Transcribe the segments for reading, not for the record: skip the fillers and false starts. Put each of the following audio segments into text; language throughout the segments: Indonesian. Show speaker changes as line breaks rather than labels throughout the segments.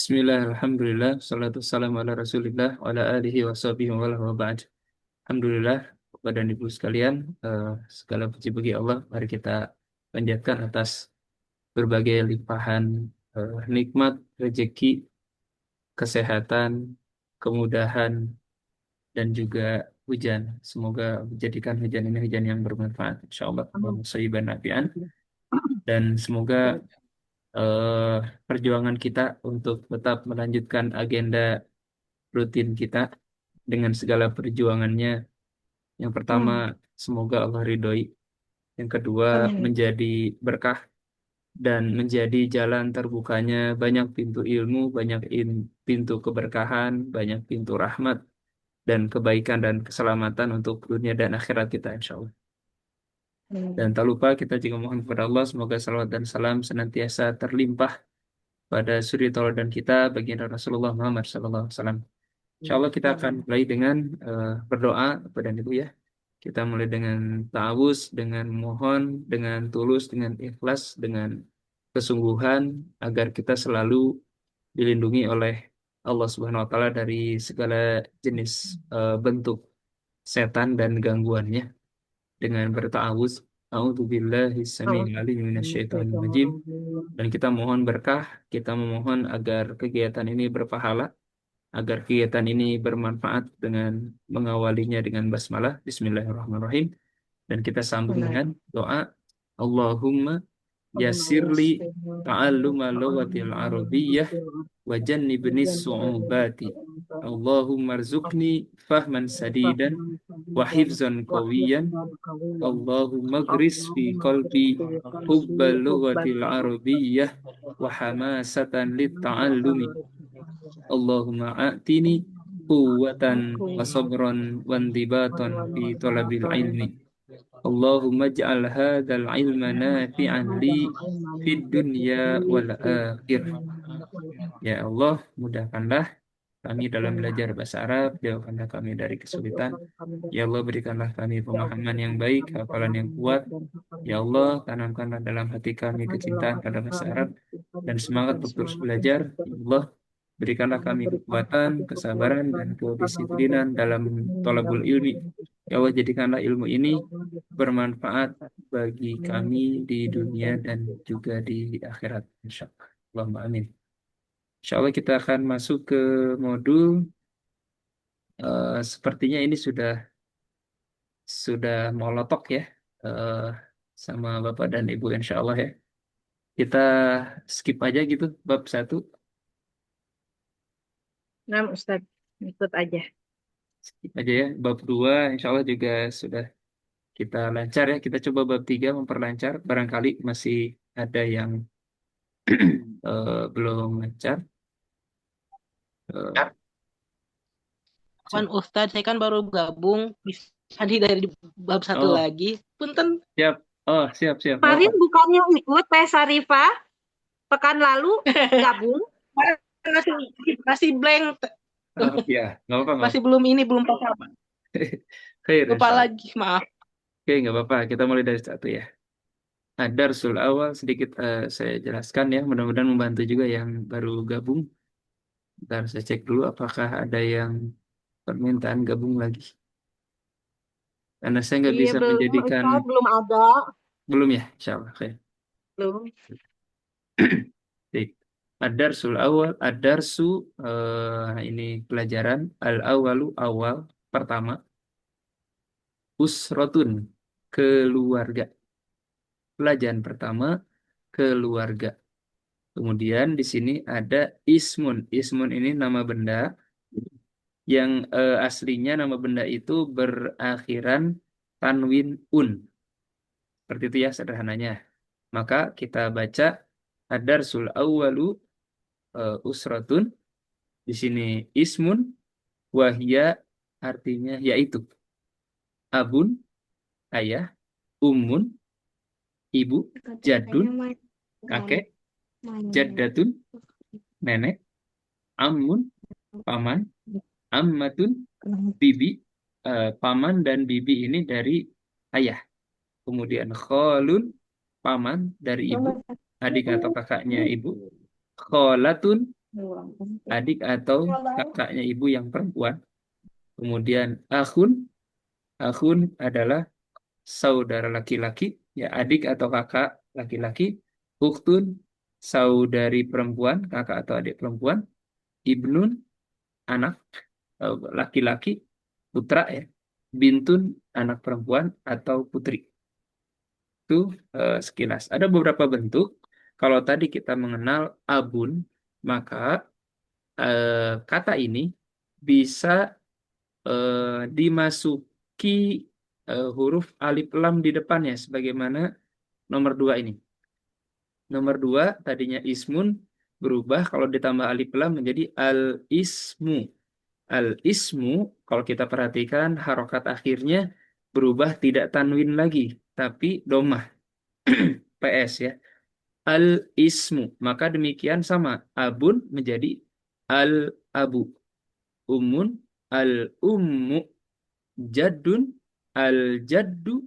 Bismillah, alhamdulillah, salatu wassalamu ala rasulillah, wa ala alihi wa sahbihi wa ba'd. Alhamdulillah, Bapak dan Ibu sekalian, segala puji bagi Allah, mari kita panjatkan atas berbagai limpahan nikmat, rezeki, kesehatan, kemudahan, dan juga hujan. Semoga menjadikan hujan ini hujan yang bermanfaat, insya Allah,
Amin.
musayyiban nafi'an, dan semoga eh, perjuangan kita untuk tetap melanjutkan agenda rutin kita dengan segala perjuangannya. Yang pertama,
Hmm.
semoga Allah ridhoi. Yang kedua,
Amin.
menjadi berkah dan menjadi jalan terbukanya banyak pintu ilmu, banyak pintu keberkahan, banyak pintu rahmat dan kebaikan dan keselamatan untuk dunia dan akhirat kita, insya Allah. Dan
Amin.
tak lupa kita juga mohon kepada Allah semoga salawat dan salam senantiasa terlimpah pada suri tauladan kita baginda Rasulullah Muhammad SAW. Insya Allah kita akan
Amin.
mulai dengan berdoa kepada Ibu ya. Kita mulai dengan ta'awuz, dengan mohon, dengan tulus, dengan ikhlas, dengan kesungguhan agar kita selalu dilindungi oleh Allah Subhanahu wa taala dari segala jenis bentuk setan dan gangguannya dengan berta'awuz. A'udzubillahi
Oh,
samii'il 'aliim minasyaitonir rajim.
Bismillahirrahmanirrahim.
Dan kita mohon berkah, kita memohon agar kegiatan ini berpahala, agar kegiatan ini bermanfaat dengan mengawalinya dengan basmalah, Bismillahirrahmanirrahim. Dan kita sambung dengan doa, Allahumma yassirli ta'alluma lughatil arabiyyah wa jannibni su'ubati. Allahumma rzuqni fahman sadidan wa hifzan qawiyan. Allahumma gris fi qalbi hubbal lughatil arabiyyah wa hamasatan lit ta'allumi. Allahumma a'tini quwwatan wa sabran wa indibatan fi talabil ilmi. Allahumma ij'al hadzal ilma nafi'an li fid dunya wal akhirah. Ya Allah, mudahkanlah kami dalam belajar bahasa Arab, jauhkanlah kami dari kesulitan. Ya Allah, berikanlah kami pemahaman yang baik, hafalan yang kuat. Ya Allah, tanamkanlah dalam hati kami kecintaan pada bahasa Arab dan semangat untuk terus belajar. Ya Allah, berikanlah kami kekuatan, kesabaran, dan kedisiplinan dalam thalabul ilmi. Ya Allah, jadikanlah ilmu ini bermanfaat bagi kami di dunia dan juga di akhirat. Insya Allah. Allahumma amin. Insya Allah kita akan masuk ke modul. Sepertinya ini sudah molotok ya, eh, sama Bapak dan Ibu Insya Allah ya. Kita skip aja gitu bab satu.
Nah, Ustaz, ikut aja.
Skip aja ya. Bab 2 Insya Allah juga sudah kita lancar ya. Kita coba bab 3 memperlancar. Barangkali masih ada yang belum lancar. Eh,
Kan Ustadz, saya kan baru gabung tadi dari bab satu
oh,
lagi. Punten,
siap. Oh, siap, siap. Nggak apa.
Kemarin bukannya ikut Teh Sarifah, pekan lalu gabung.
masih masih blank,
Oh, ya, nggak apa, nggak
masih
apa.
belum ini, belum paham.
Khair,
Lupa
Insya Allah.
lagi, maaf.
Oke, nggak apa-apa. Kita mulai dari satu ya. Darsul awal sedikit saya jelaskan ya. Mudah-mudahan membantu juga yang baru gabung. Ntar saya cek dulu apakah ada yang permintaan gabung lagi. Karena saya nggak
Iya,
bisa
belum
menjadikan,
Ustaz, belum ada.
belum ya, insya Allah. Oke.
Belum.
Baik. Ad-darsul awal, ad-darsu ini pelajaran al-awalu awal pertama usrotun keluarga. Pelajaran pertama keluarga. Kemudian di sini ada ismun. Ismun ini nama benda yang aslinya nama benda itu berakhiran tanwin un. Seperti itu ya sederhananya. Maka kita baca ad-darsul awwalu usratun. Di sini ismun wahia artinya yaitu abun ayah, umun ibu, jadun kakek, jaddatun nenek, amun paman, ammatun bibi. Paman dan bibi ini dari ayah. Kemudian kholun paman dari ibu, adik atau kakaknya ibu. Kholatun adik atau kakaknya ibu yang perempuan. Kemudian akhun adalah saudara laki-laki, ya adik atau kakak laki-laki. Ukhtun, saudari perempuan, kakak atau adik perempuan. Ibnun, anak laki-laki, putra ya. Bintun, anak perempuan atau putri. Itu sekilas. Ada beberapa bentuk. Kalau tadi kita mengenal abun, maka kata ini bisa dimasuki huruf alif lam di depannya, sebagaimana nomor 2 ini. Nomor 2 tadinya ismun berubah kalau ditambah alif lam menjadi al-ismu. Al-ismu, kalau kita perhatikan harokat akhirnya berubah tidak tanwin lagi, tapi domah. PS ya. Al-ismu. Maka demikian sama. Abun menjadi al-abu. Umun, al-ummu. Jaddun, al-jaddu.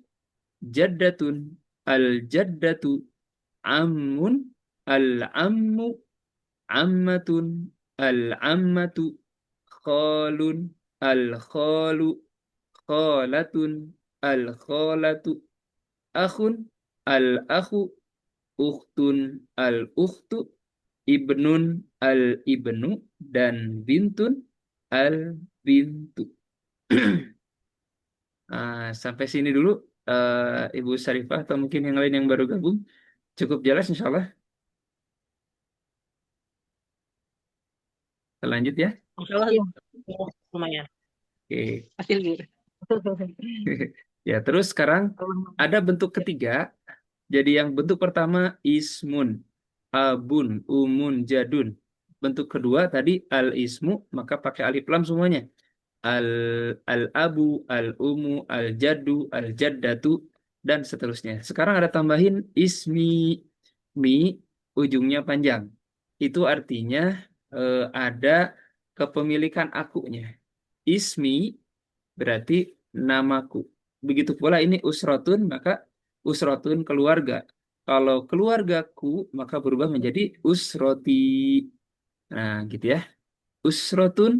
Jaddatun, al-jaddatu. Ammun, al-ammu. Ammatun, al-ammatu. Khalun, al-khalu. Khalatun, al-khalatu. Akhun, al-akhu. Ukhtun, al-ukhtu. Ibnun, al-ibnu. Dan bintun, al-bintu. Sampai sini dulu, Ibu Syarifah atau mungkin yang lain yang baru gabung. Cukup jelas insya Allah. Kita lanjut ya.
Insya Allah
Iya.
lumayan.
Oke.
Hasil gitu.
Ya, terus sekarang ada bentuk ketiga. Jadi yang bentuk pertama ismun, abun, umun, jadun. Bentuk kedua tadi al-ismu, maka pakai alif lam semuanya. Al-abu, al-umu, al-jaddu, al-jaddatu, dan seterusnya. Sekarang ada tambahin ismi, mi, ujungnya panjang. Itu artinya ada kepemilikan akunya. Ismi berarti namaku. Begitu pula ini usrotun, maka usrotun keluarga. Kalau keluargaku, maka berubah menjadi usroti. Nah, gitu ya. Usrotun,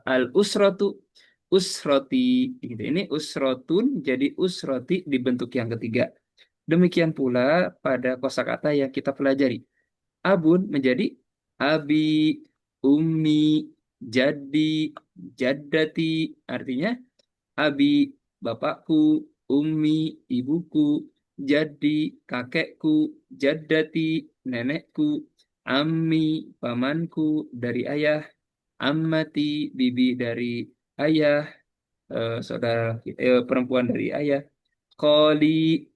al-usrotu, usroti. Gitu. Ini usrotun jadi usroti di bentuk yang ketiga. Demikian pula pada kosakata yang kita pelajari. Abun menjadi abi, ummi, jadi, jaddati. Artinya abi, bapakku, ummi, ibuku, jadi, kakekku, jaddati, nenekku, ammi, pamanku dari ayah, ammati, bibi dari ayah, saudara perempuan dari ayah, kholi,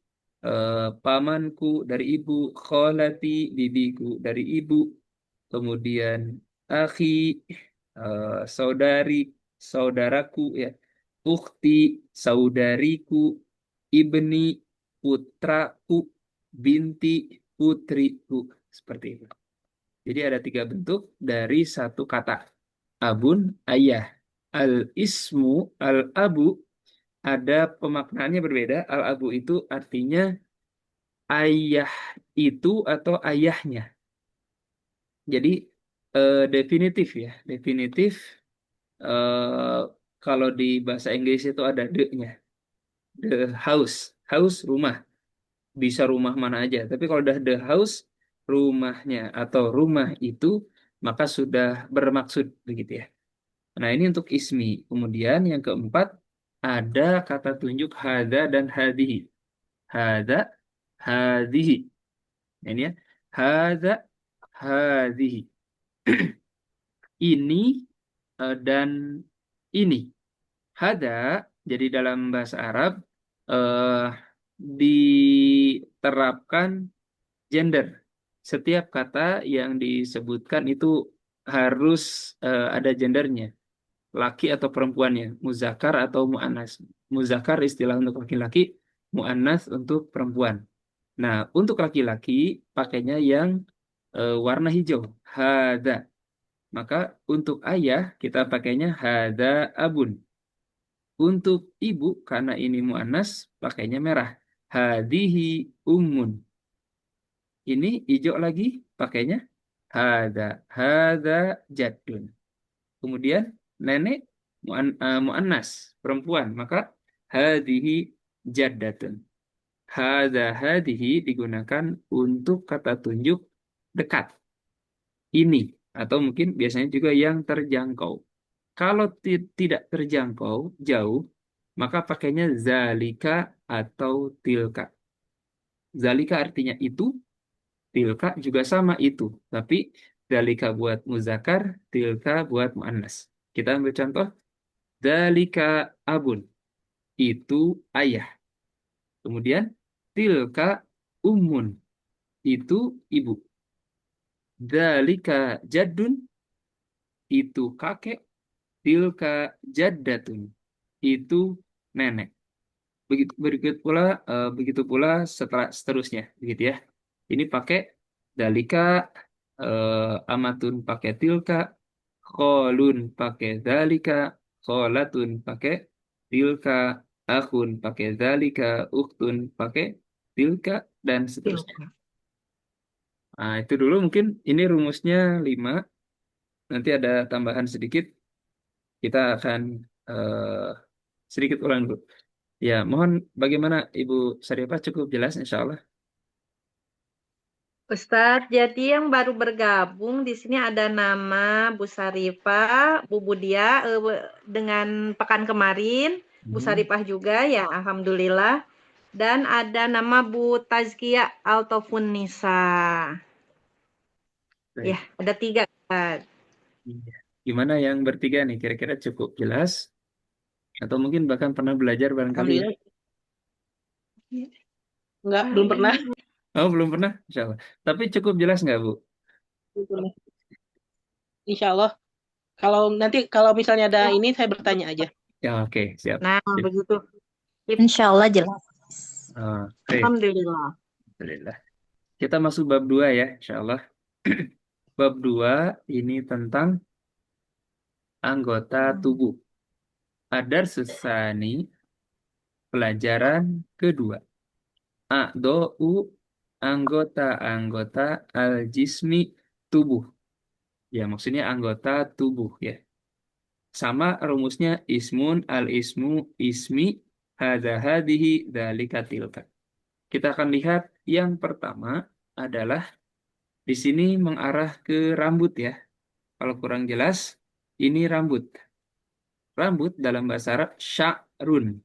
pamanku dari ibu, kholati, bibiku dari ibu, kemudian akhi, saudari, saudaraku ya, ukhti, saudariku, ibni, putraku, binti, putriku, seperti itu. Jadi ada 3 bentuk dari satu kata. Abun, ayah. Al-ismu, al-abu, ada pemaknaannya berbeda. Al-abu itu artinya ayah itu atau ayahnya. Jadi definitif ya. Definitif eh, kalau di bahasa Inggris itu ada the-nya. The house. House, rumah. Bisa rumah mana aja. Tapi kalau udah the house, rumahnya atau rumah itu, maka sudah bermaksud begitu ya. Nah, ini untuk ismi. Kemudian yang keempat, ada kata tunjuk hada dan hadihi. Hada, hadihi. Ini ya. Hada, hadihi. Ini dan ini. Hada, jadi dalam bahasa Arab, eh, diterapkan gender. Setiap kata yang disebutkan itu harus ada gendernya. Laki atau perempuannya, muzakkar atau muannas. Muzakkar istilah untuk laki-laki, muannas untuk perempuan. Nah, untuk laki-laki pakainya yang warna hijau, hada. Maka untuk ayah kita pakainya hada abun. Untuk ibu karena ini muannas pakainya merah, hadihi ummun. Ini hijau lagi pakainya Hada jaddun. Kemudian nenek muannas perempuan, maka hadhihi jaddatun. Hadhihi digunakan untuk kata tunjuk dekat. Ini atau mungkin biasanya juga yang terjangkau. Kalau tidak terjangkau jauh, maka pakainya zalika atau tilka. Zalika artinya itu, tilka juga sama itu. Tapi zalika buat muzakkar, tilka buat muannas. Kita ambil contoh, zalika abun, itu ayah. Kemudian tilka ummun, itu ibu. Zalika jaddun, itu kakek. Tilka jaddatun, itu nenek. Begitu pula seterusnya, begitu ya. Ini pakai dalika, amatun pakai tilka, kholun pakai dalika, kholatun pakai tilka, akhun pakai dalika, ukhtun pakai tilka, dan seterusnya.
Tilka.
Nah, itu dulu mungkin ini rumusnya 5. Nanti ada tambahan sedikit. Kita akan eh, sedikit ulang dulu. Ya, mohon bagaimana Ibu Sarifah, cukup jelas insya Allah.
Ustadz, jadi yang baru bergabung di sini ada nama Bu Sarifah, Bu Budia dengan pekan kemarin, Bu
Hmm,
Sarifah juga ya, alhamdulillah. Dan ada nama Bu Tazkia Altofunisa. Ya,
baik.
ada 3, Ustadz.
Iya. Gimana yang bertiga nih? Kira-kira cukup jelas? Atau mungkin bahkan pernah belajar barangkali ya?
Alhamdulillah. Enggak, belum pernah.
Oh, belum pernah? Insya Allah. Tapi cukup jelas nggak, Bu?
Belum pernah. Insya Allah. Kalau misalnya ada ini, saya bertanya aja.
Ya, oke, siap.
Nah,
Sip.
begitu.
Insya Allah jelas.
Oke,
Alhamdulillah.
Alhamdulillah. Kita masuk bab 2 ya, insya Allah. Bab 2 ini tentang anggota tubuh. Adar Susani, pelajaran kedua. A'do'u, anggota-anggota al-jismi, tubuh. Ya, maksudnya anggota tubuh ya. Sama rumusnya ismun al-ismu ismi hadza hadihi dzalika tilka. Kita akan lihat yang pertama adalah di sini mengarah ke rambut ya. Kalau kurang jelas, ini rambut. Rambut dalam bahasa Arab sya'run.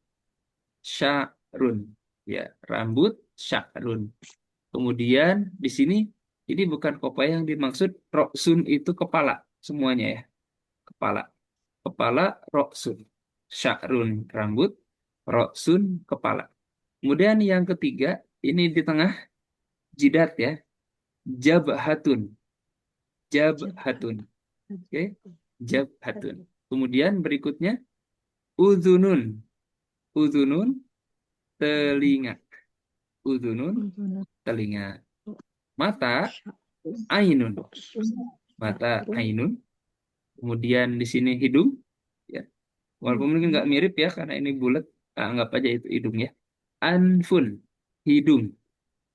Sya'run. Ya, rambut sya'run. Kemudian di sini ini bukan kopaya yang dimaksud, roksun itu kepala semuanya ya, kepala. Kepala roksun. Sya'run rambut, roksun kepala. Kemudian yang ketiga ini di tengah jidat ya, jabhatun. Jabhatun. Oke, jabhatun. Kemudian berikutnya udhunun. Udhunun telinga. Udhunun telinga. Mata ainun. Mata ainun. Kemudian di sini hidung, ya. Walaupun mungkin nggak mirip ya, karena ini bulat, anggap aja itu hidung ya. Anfun, hidung.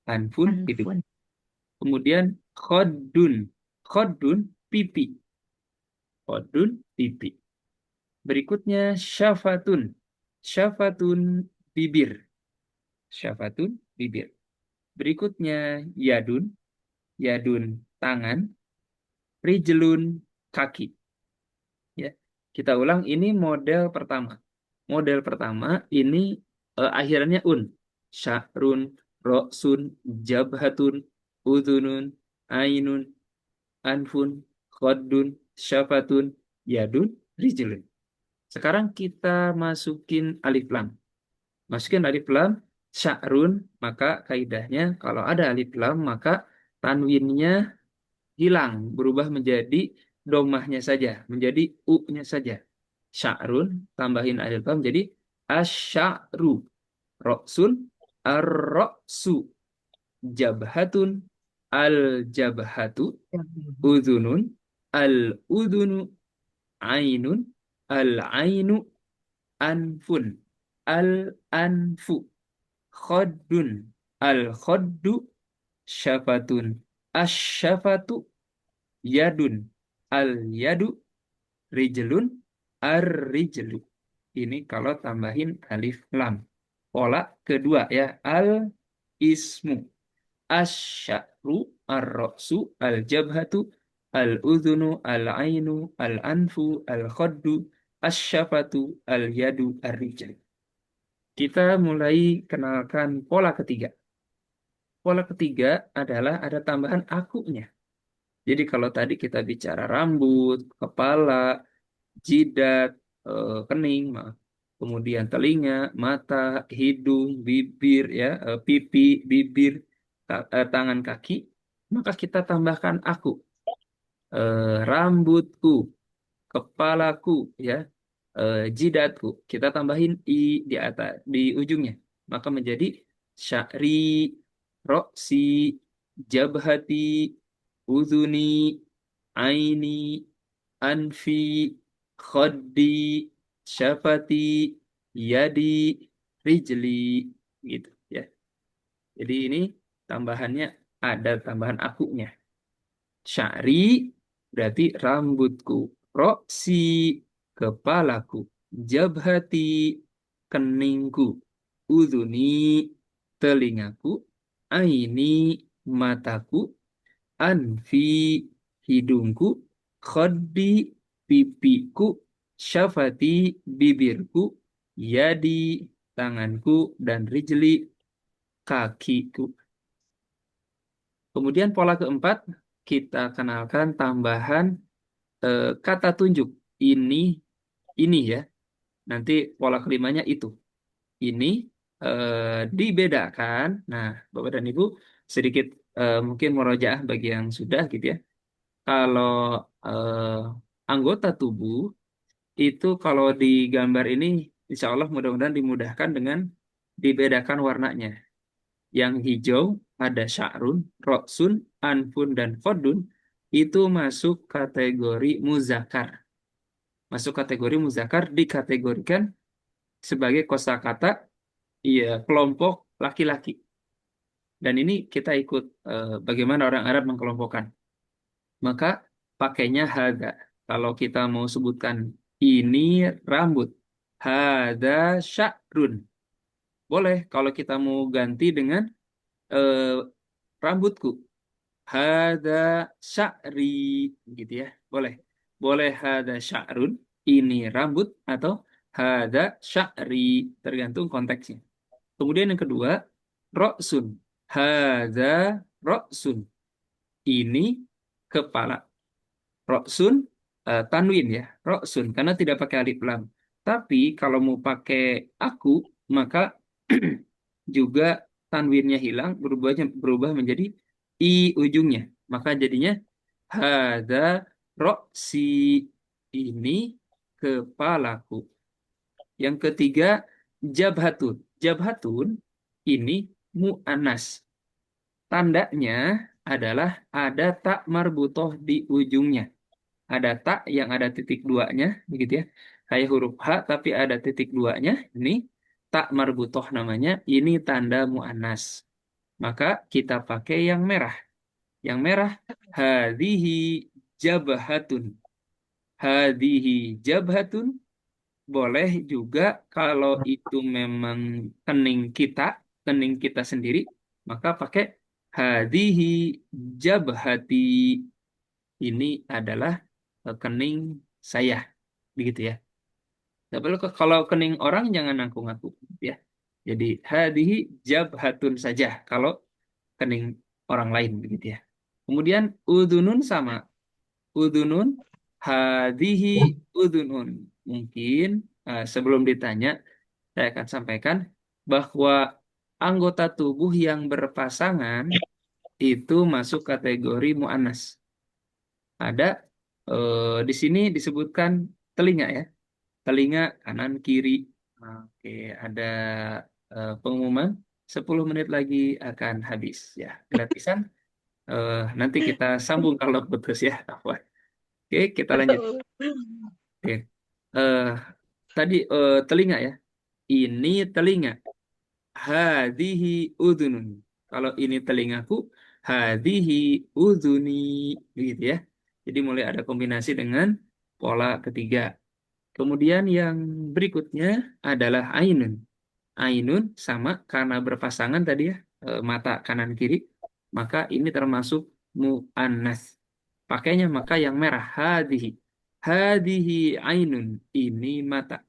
Anfun, hidung.
Anfun.
Kemudian khodun, khodun, pipi. Khodun, pipi. Berikutnya syafatun, syafatun, bibir. Syafatun, bibir. Berikutnya yadun, yadun, tangan. Rijlun, kaki. Ya, kita ulang, ini model pertama. Model pertama ini akhirannya un. Sya'run, roksun, jabhatun, udhunun, ainun, anfun, khodun, syafatun, yadun, rijlun. Sekarang kita masukin alif lam. Masukin alif lam, sya'run, maka kaidahnya kalau ada alif lam maka tanwinnya hilang, berubah menjadi domahnya saja, menjadi u-nya saja. Sya'run, tambahin alif lam jadi asya'ru. Roksun, ar-roksu. Jabhatun, al-jabhatu. Udhunun, al-udhunu. Ainun, al-ainu. Anfun, al-anfu. Khodun, al-khoddu. Syafatun, asyafatu. yadun, al yadu, rijlun, ar rijlu. Ini kalau tambahin alif lam. Pola kedua ya, al ismu, asy'ru, ar-ra'su, al-jabhatu, al-udhunu, al-ainu, al-anfu, al-khaddu, asyafatu, al-yadu, ar-rijl. Kita mulai kenalkan pola ketiga. Pola ketiga adalah ada tambahan akunya. Jadi kalau tadi kita bicara rambut, kepala, jidat, kening, maaf. Kemudian telinga, mata, hidung, bibir, ya, pipi, bibir, tangan, kaki, maka kita tambahkan aku. Rambutku, kepalaku, ya, jidatku. Kita tambahin i di atas, di ujungnya. Maka menjadi sya'ri, roksi, jabhati, udhuni, aini, anfi, khaddi, syafati, yadi, rijli, gitu ya. Jadi ini tambahannya ada tambahan akunya. Sya'ri berarti rambutku, roksi kepalaku, jabhati keningku, udhuni telingaku, aini mataku, anfi hidungku, khaddi pipiku, syafati bibirku, yadi tanganku, dan rijli kakiku. Kemudian pola keempat kita kenalkan tambahan kata tunjuk ini ya. Nanti pola kelimanya itu. Ini dibedakan. Nah, Bapak dan Ibu sedikit mungkin murojaah bagi yang sudah gitu ya. Kalau anggota tubuh itu kalau di gambar ini insya Allah mudah-mudahan dimudahkan dengan dibedakan warnanya. Yang hijau ada sya'run, roksun, anfun, dan khodun itu masuk kategori muzakar. Masuk kategori muzakar dikategorikan sebagai kosakata iya kelompok laki-laki. Dan ini kita ikut bagaimana orang Arab mengkelompokkan. Maka pakainya hada. Kalau kita mau sebutkan ini rambut, hada sya'run. Boleh kalau kita mau ganti dengan rambutku, hada sya'ri, gitu ya. Boleh. Boleh hada sya'run, ini rambut, atau hada sya'ri, tergantung konteksnya. Kemudian yang kedua, roksun. Hada roksun. Ini kepala. Roksun, tanwin ya. Roksun, karena tidak pakai alif lam. Tapi kalau mau pakai aku, maka juga tanwinnya hilang, berubah menjadi i ujungnya. Maka jadinya hada roksi, ini kepalaku. Yang ketiga, jabhatun. Jabhatun ini mu'anas. Tandanya adalah ada tak marbutoh di ujungnya. Ada tak yang ada titik duanya, begitu ya. Kayak huruf H tapi ada titik duanya. Ini tak marbutoh namanya. Ini tanda mu'anas. Maka kita pakai yang merah. Yang merah, hadhihi jabhatun. Hadhihi jabhatun. Boleh juga kalau itu memang kening kita sendiri, maka pakai hadhihi jabhati. Ini adalah kening saya, begitu ya. Tapi kalau kening orang jangan ngaku-ngaku, ya. Jadi hadhihi jabhatun saja kalau kening orang lain, begitu ya. Kemudian udunun sama. Udunun, hadhihi udunun. Mungkin sebelum ditanya, saya akan sampaikan bahwa anggota tubuh yang berpasangan itu masuk kategori mu'annas. Ada di sini disebutkan telinga ya. Telinga kanan kiri. Oke, ada pengumuman 10 menit lagi akan habis ya. Gratisan. Nanti kita sambung kalau putus ya. Afwan. Oke, kita lanjut. Oke. Eh, tadi telinga ya. Ini telinga. Hadhihi udhunun. Kalau ini telingaku, hadhihi udhuni. Begitu ya. Jadi mulai ada kombinasi dengan pola ketiga. Kemudian yang berikutnya adalah ainun. Ainun sama karena berpasangan tadi ya, mata kanan kiri, maka ini termasuk muannas. Pakainya maka yang merah hadihi. Hadihi ainun, ini mata.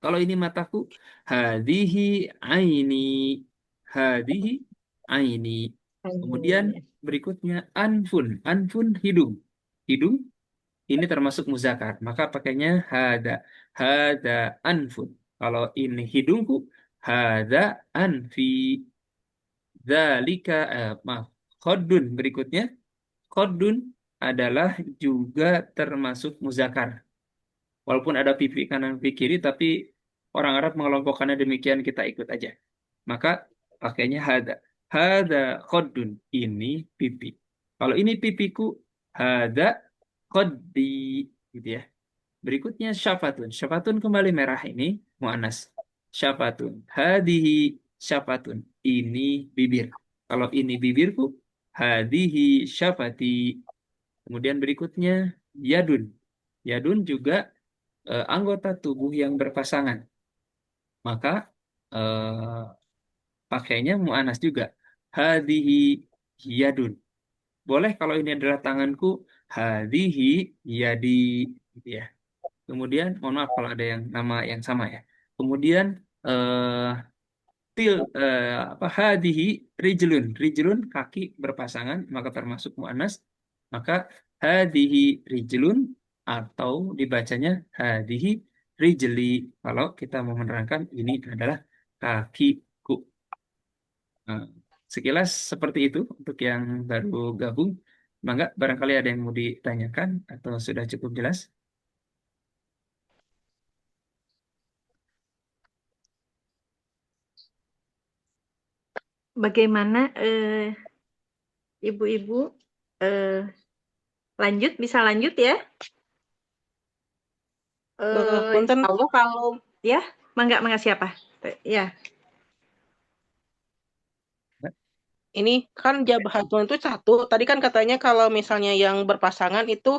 Kalau ini mataku, hadihi aini. Hadihi aini. Kemudian
Ini.
berikutnya anfun. Anfun hidung. Hidung ini termasuk muzakkar. Maka pakainya hada. Hada anfun. Kalau ini hidungku, hada anfi. Dzalika, maaf. Khodun berikutnya. Khodun adalah juga termasuk muzakkar. Walaupun ada pipi kanan pipi kiri, tapi orang Arab mengelompokkannya demikian, kita ikut aja. Maka pakainya hada. Hada khodun. Ini pipi. Kalau ini pipiku, hada khoddi. Gitu ya. Berikutnya syafatun. Syafatun kembali merah ini, mu'anas. Syafatun. Hadihi syafatun. Ini bibir. Kalau ini bibirku, hadihi syafati. Kemudian berikutnya yadun. Yadun juga anggota tubuh yang berpasangan. Maka eh, pakainya mu'anas juga. Hadihi yadun. Boleh kalau ini adalah tanganku, hadihi yadi. Gitu ya. Kemudian, mohon maaf kalau ada yang nama yang sama ya. Kemudian eh, apa hadihi rijlun. Rijlun kaki berpasangan maka termasuk muannas. Maka hadihi rijlun atau dibacanya hadihi rijli kalau kita mau menerangkan ini adalah kakiku. Nah, sekilas seperti itu untuk yang baru gabung. Mangga barangkali ada yang mau ditanyakan atau sudah cukup jelas?
Bagaimana ibu-ibu lanjut bisa lanjut ya?
Punten,
Insya Allah kalau ya, mangga siapa? Ya.
ini kan jabahatun itu satu. Tadi kan katanya kalau misalnya yang berpasangan itu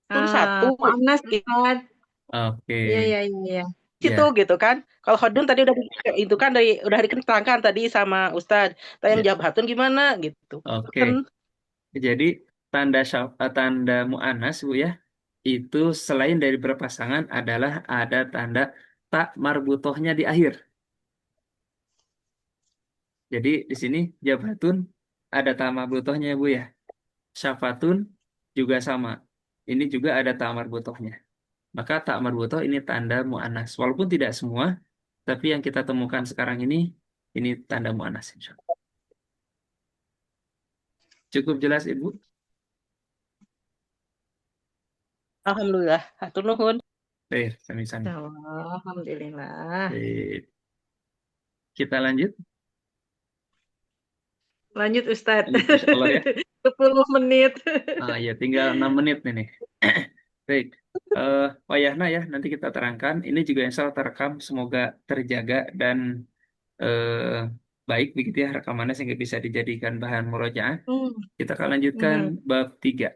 pun satu.
Mu'annas
Gitu.
Ustaz.
Oke,
Iya, iya, iya, iya.
Situ
ya,
gitu kan. Kalau Khodun tadi itu kan udah dikentangkan tadi sama Ustadz. Tanya
ya.
jabahatun gimana gitu.
Oke.
Punten.
Jadi tanda mu'annas Bu ya, itu selain dari berpasangan adalah ada tanda tak marbutohnya di akhir. Jadi di sini jabatun ada tak marbutohnya Bu ya. Syafatun juga sama. Ini juga ada tak marbutohnya. Maka tak marbutoh ini tanda mu'annas. Walaupun tidak semua, tapi yang kita temukan sekarang ini tanda mu'annas. Insya Allah. Cukup jelas Ibu?
Alhamdulillah. Hatur nuhun.
Baik, sami-sami.
Insya Allah, alhamdulillah.
Baik. Kita lanjut.
Lanjut Ustadz.
Lanjut, Insya Allah ya.
10 menit.
Ya, tinggal 6 menit nih. Baik. Wayahna ya, nanti kita terangkan. Ini juga insya Allah terekam, semoga terjaga dan eh, baik begitu ya rekamannya sehingga bisa dijadikan bahan murojaah.
Hmm,
Kita akan lanjutkan
hmm,
bab 3.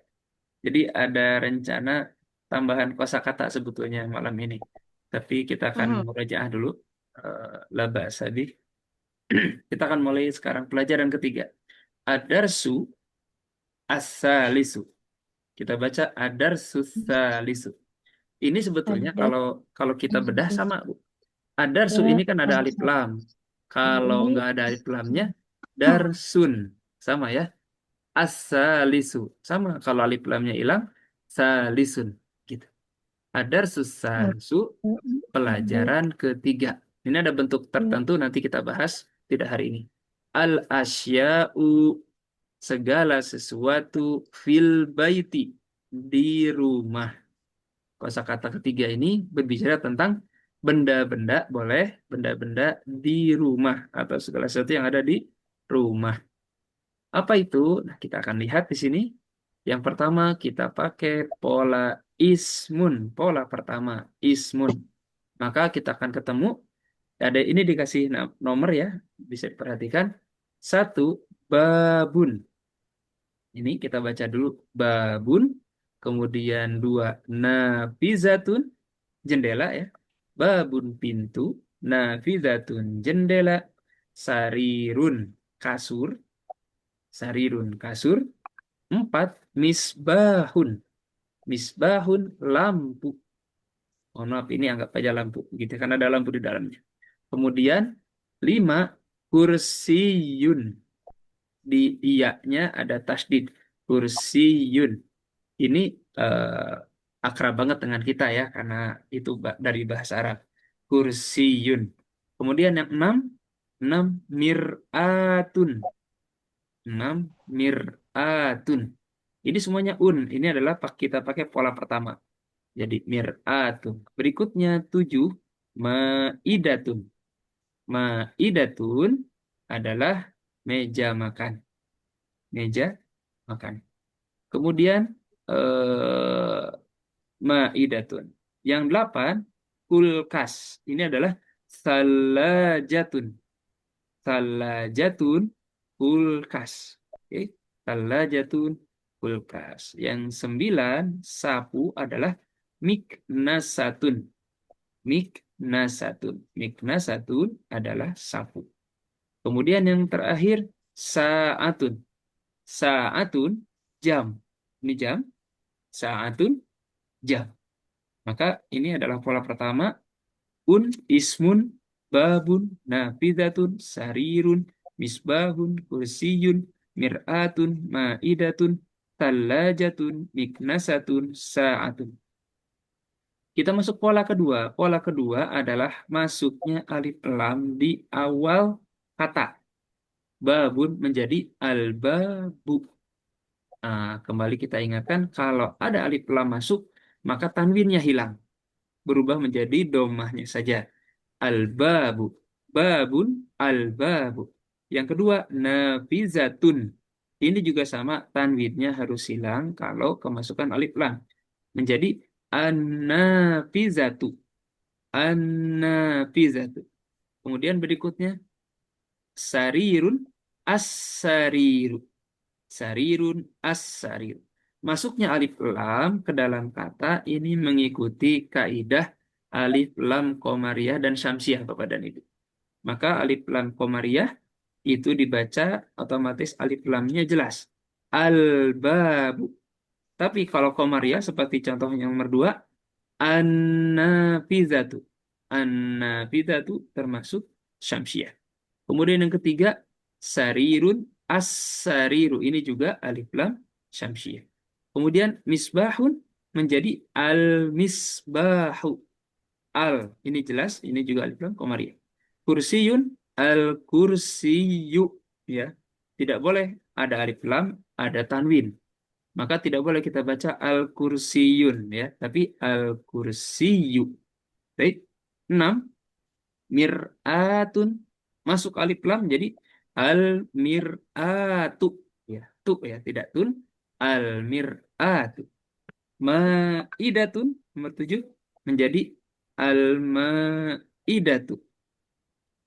Jadi ada rencana tambahan kosakata sebetulnya malam ini. Tapi kita akan
hmm.
murojaah dulu. Laba sabi. Kita akan mulai sekarang pelajaran ketiga. Adarsu as-salisu. Kita baca adarsu salisu. Ini sebetulnya
Ada
kalau kalau kita bedah sama Bu. Adarsu ini kan ada alif lam. Kalau nggak ada alif lamnya, darsun. Sama ya. As-salisu. Sama kalau alif lamnya hilang, salisun. Gitu. Adarsu salisu, pelajaran ketiga. Ini ada bentuk tertentu nanti kita bahas, tidak hari ini. Al-asya'u, segala sesuatu fil baiti, di rumah. Kosakata ketiga ini berbicara tentang benda-benda, boleh benda-benda di rumah atau segala sesuatu yang ada di rumah. Apa itu? Nah, kita akan lihat di sini. Yang pertama kita pakai pola ismun. Pola pertama ismun. Maka kita akan ketemu ada ini dikasih nomor ya, bisa diperhatikan. Satu babun. Ini kita baca dulu. Babun. Kemudian 2. Nafizatun. Jendela ya. Babun pintu. Nafizatun jendela. Sarirun kasur. Sarirun kasur. 4. Misbahun. Misbahun lampu. Mohon maaf, ini anggap aja lampu gitu karena ada lampu di dalamnya. Kemudian 5. Kursiyun. Di iyanya ada tasdid. Kursiyun. Ini akrab banget dengan kita ya karena itu dari bahasa Arab. Kursiyun. Kemudian yang 6. 6. Mir'atun. 6. Mir'atun. Ini semuanya Ini adalah kita pakai pola pertama. Jadi mir'atun. Berikutnya 7. Ma'idatun. Ma'idatun adalah meja makan. Meja makan. Kemudian ma'idatun. Yang 8. Kulkas. Ini adalah salajatun. Salajatun kulkas. Oke. Salajatun kulkas. Yang 9. Sapu adalah miknasatun. Miknasatun. Miknasatun adalah sapu. Kemudian yang terakhir saatun. Saatun jam. Ini jam. Saatun jam. Maka ini adalah pola pertama. Ismun, babun, nafidatun, sarirun, misbahun, kursiyun, mir'atun, ma'idatun, tallajatun, miknasatun, sa'atun. Kita masuk pola kedua. Pola kedua adalah masuknya alif lam di awal kata. Babun menjadi al-babu. Kembali kita ingatkan, kalau ada alif lam masuk, maka tanwinnya hilang. Berubah menjadi domahnya saja. Al-babu. Babun, al-babu. Yang kedua, nafizatun. Ini juga sama, tanwinnya harus hilang kalau kemasukan alif lam. Menjadi an-nafizatu. An-nafizatu. Kemudian berikutnya, sarirun, as-sariru. Sarirun, as-sariru. Masuknya alif lam ke dalam kata ini mengikuti kaidah alif lam qamariyah dan syamsiah Bapak dan Ibu. Maka alif lam qamariyah itu dibaca otomatis alif lamnya jelas. Al-babu. Tapi kalau qamariyah seperti contoh yang nomor 2, an-nafizatu. An-nafizatu termasuk syamsiah. Kemudian yang ketiga, sarirun, as-sariru. Ini juga alif lam syamsiah. Kemudian misbahun menjadi al-misbahu. Al, ini jelas, ini juga alif lam qamariyah. Kursiyun, al-kursiyu. Ya, tidak boleh ada alif lam, ada tanwin. Maka tidak boleh kita baca al-kursiyun ya, tapi al-kursiyu. Baik. 6. Mir'atun. Masuk alif lam jadi al-mir'atu. Ya, tu ya, tidak tun. Al-mir'atu. Ma'idatun nomor 7 menjadi al-ma'idatu.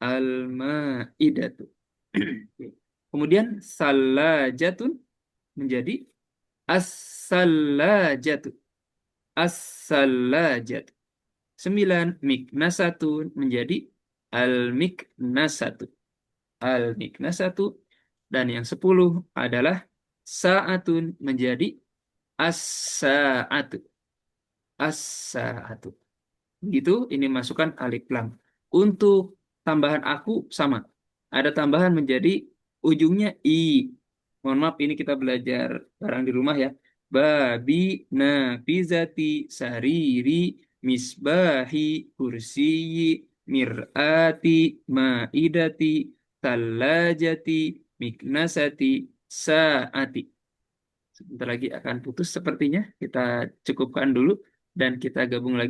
Al-ma'idatu. Kemudian salajatun menjadi as-salajatu. As-salajatu. 9. Miknasatun menjadi al-miknasatu. Al-miknasatu. Dan yang 10 adalah sa'atun menjadi as-sa'atu. As-sa'atu. Begitu, ini masukkan alif lam. Untuk tambahan aku sama. Ada tambahan menjadi ujungnya i. Mohon maaf, ini kita belajar barang di rumah ya. Babi, nafizati, sariri, misbahi, kursiyi, mir'ati, ma'idati, tallajati, miknasati, sa'ati. Sebentar lagi akan putus sepertinya. Kita cukupkan dulu dan kita gabung lagi.